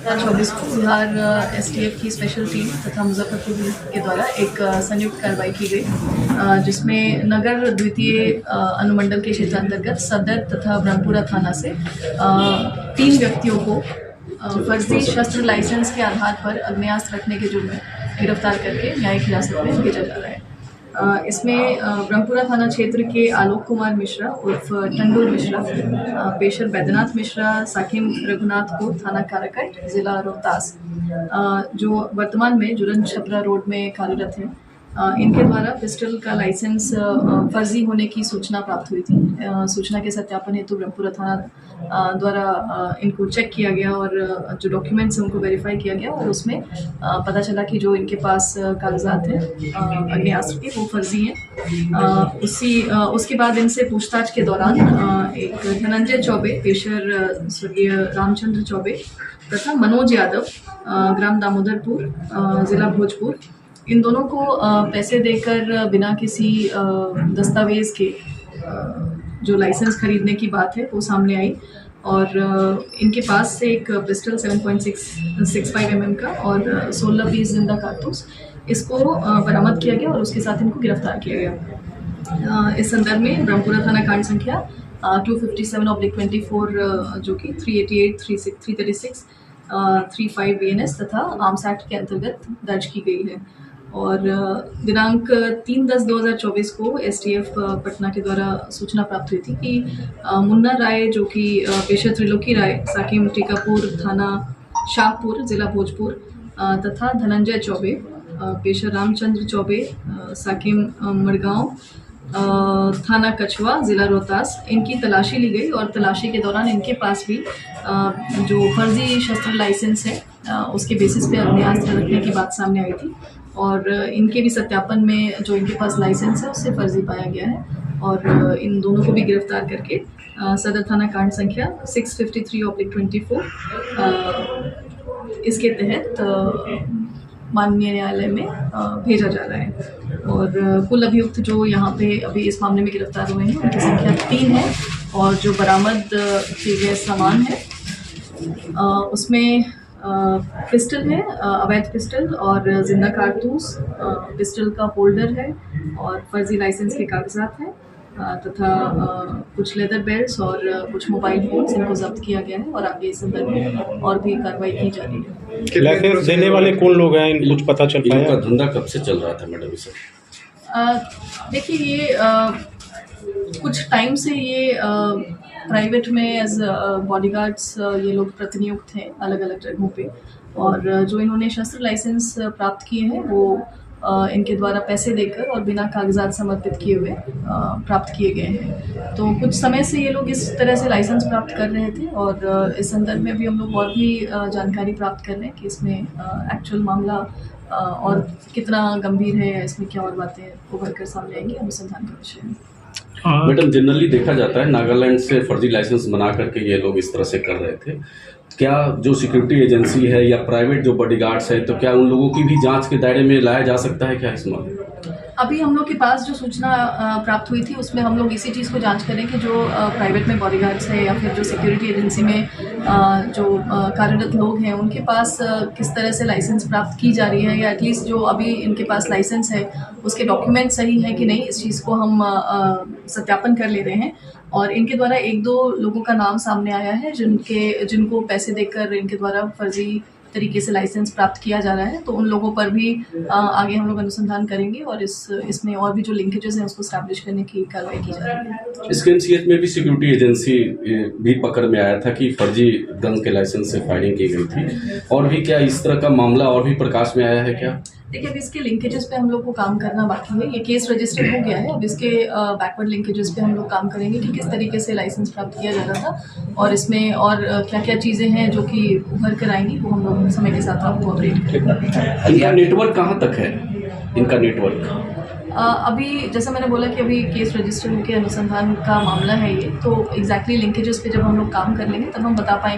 2024 को बिहार एसटीएफ की special team तथा मुजफ्फरपुर के द्वारा एक संयुक्त कार्रवाई की गई, जिसमें नगर द्वितीय अनुमंडल के क्षेत्र अंतर्गत सदर तथा ब्रह्मपुरा थाना से 3 व्यक्तियों को फर्जी शस्त्र लाइसेंस के आधार पर आग्नेयास्त्र रखने के जुर्म में गिरफ्तार करके न्यायिक हिरासत में भेजा जा रहा है। इसमें ब्रह्मपुरा थाना क्षेत्र के आलोक कुमार मिश्रा उर्फ टंडोल मिश्रा, पेशर बैद्यनाथ मिश्रा, साकिम रघुनाथपुर, थाना काराकट, जिला रोहतास, जो वर्तमान में जुरन छपरा रोड में कार्यरत हैं, इनके द्वारा पिस्टल का लाइसेंस फर्जी होने की सूचना प्राप्त हुई थी। सूचना के सत्यापन हेतु ब्रह्मपुरा थाना द्वारा इनको चेक किया गया और जो डॉक्यूमेंट्स हैं उनको वेरीफाई किया गया और उसमें पता चला कि जो इनके पास कागजात हैं आग्नेयास्त्र के वो फर्जी हैं। उसके बाद इनसे पूछताछ के दौरान एक धनंजय चौबे, पेशर स्वर्गीय रामचंद्र चौबे, तथा मनोज यादव, ग्राम दामोदरपुर, जिला भोजपुर, इन दोनों को पैसे देकर बिना किसी दस्तावेज के जो लाइसेंस खरीदने की बात है वो सामने आई और इनके पास से एक पिस्टल 7.65 mm का और 16 पीस जिंदा कारतूस इसको बरामद किया गया और उसके साथ इनको गिरफ्तार किया गया। इस संदर्भ में ब्रह्मपुरा थाना कांड संख्या 257/24 जो कि 388, 336, 35 BNS तथा आर्म्स एक्ट के अंतर्गत दर्ज की गई है और दिनांक 3/10/2024 को एसटीएफ पटना के द्वारा सूचना प्राप्त हुई थी कि मुन्ना राय, जो कि पेशर त्रिलोकी राय, साकिम टीकापुर, थाना शाहपुर, जिला भोजपुर, तथा धनंजय चौबे, पेशर रामचंद्र चौबे, साकिम मड़गांव, थाना कछवा, जिला रोहतास, इनकी तलाशी ली गई और तलाशी के दौरान इनके पास भी जो फर्जी शस्त्र लाइसेंस है उसके बेसिस पे आग्नेयास्त्र रखने की बात सामने आई थी और इनके भी सत्यापन में जो इनके पास लाइसेंस है उससे फर्जी पाया गया है और इन दोनों को भी गिरफ्तार करके सदर थाना कांड संख्या 653/24 इसके तहत माननीय न्यायालय में भेजा जा रहा है और कुल अभियुक्त जो यहाँ पे अभी इस मामले में गिरफ्तार हुए हैं उनकी संख्या 3 है और जो बरामद किए गए सामान है उसमें पिस्टल है, अवैध पिस्टल और जिंदा कारतूस, पिस्टल का होल्डर है और फर्जी लाइसेंस के कागजात हैं तथा कुछ लेदर बेल्ट्स और कुछ मोबाइल फोन्स इनको जब्त किया गया है और आगे इस संदर्भ में और भी कार्रवाई की जा रही है। लाइसेंस देने वाले कौन लोग हैं, कुछ पता चल पाया? इनका धंधा कब से चल रहा था मैडम? इसे देखिए, ये कुछ टाइम से ये प्राइवेट में एज बॉडीगार्ड्स ये लोग प्रतिनियुक्त हैं अलग अलग जगहों पे और जो इन्होंने शस्त्र लाइसेंस प्राप्त किए हैं वो इनके द्वारा पैसे देकर और बिना कागजात समर्पित किए हुए प्राप्त किए गए हैं। तो कुछ समय से ये लोग इस तरह से लाइसेंस प्राप्त कर रहे थे और इस संदर्भ में भी हम लोग और भी जानकारी प्राप्त कर रहे हैं कि इसमें एक्चुअल मामला और कितना गंभीर है या इसमें क्या और बातें उभर कर सामने आएंगी, अनुसंधान का विषय है। मैडम, जनरली देखा जाता है नागालैंड से फर्जी लाइसेंस बना करके ये लोग इस तरह से कर रहे थे। क्या जो सिक्योरिटी एजेंसी है या प्राइवेट जो बॉडीगार्ड्स है, तो क्या उन लोगों की भी जांच के दायरे में लाया जा सकता है क्या इस मामले में? अभी हम लोग के पास जो सूचना प्राप्त हुई थी उसमें हम लोग इसी चीज़ को जांच करें कि जो प्राइवेट में बॉडीगार्ड्स है या फिर जो सिक्योरिटी एजेंसी में जो कार्यरत लोग हैं उनके पास किस तरह से लाइसेंस प्राप्त की जा रही है या एटलीस्ट जो अभी इनके पास लाइसेंस है उसके डॉक्यूमेंट सही है कि नहीं, इस चीज़ को हम सत्यापन कर ले रहे हैं और इनके द्वारा 1-2 लोगों का नाम सामने आया है जिनको पैसे देकर इनके द्वारा फर्जी तरीके से लाइसेंस प्राप्त किया जा रहा है। तो उन लोगों पर भी आगे हम लोग अनुसंधान करेंगे और इसमें और भी जो लिंकेजेस हैं उसको स्टैब्लिश करने की कार्रवाई की जा रही है। इसके एनसीएच में भी सिक्योरिटी एजेंसी भी पकड़ में आया था कि फर्जी गन के लाइसेंस से फायरिंग की गई थी, और भी क्या इस तरह का मामला और भी प्रकाश में आया है क्या? देखिए, अब इसके लिंकेजेस पे हम लोग को काम करना बाकी है। ये केस रजिस्टर्ड हो गया है, अब इसके बैकवर्ड लिंकेजेस पे हम लोग काम करेंगे कि किस तरीके से लाइसेंस प्राप्त किया जा रहा था और इसमें और क्या क्या चीज़ें हैं जो कि उभर कर आएंगी वो हम लोग समय के साथ आपको अपडेट करेंगे। इनका नेटवर्क कहाँ तक है? इनका नेटवर्क अभी जैसा मैंने बोला कि अभी केस रजिस्टर्ड होकर अनुसंधान का मामला है ये, तो एग्जैक्टली लिंकेजेस पे जब हम लोग काम कर लेंगे तब हम बता पाएंगे।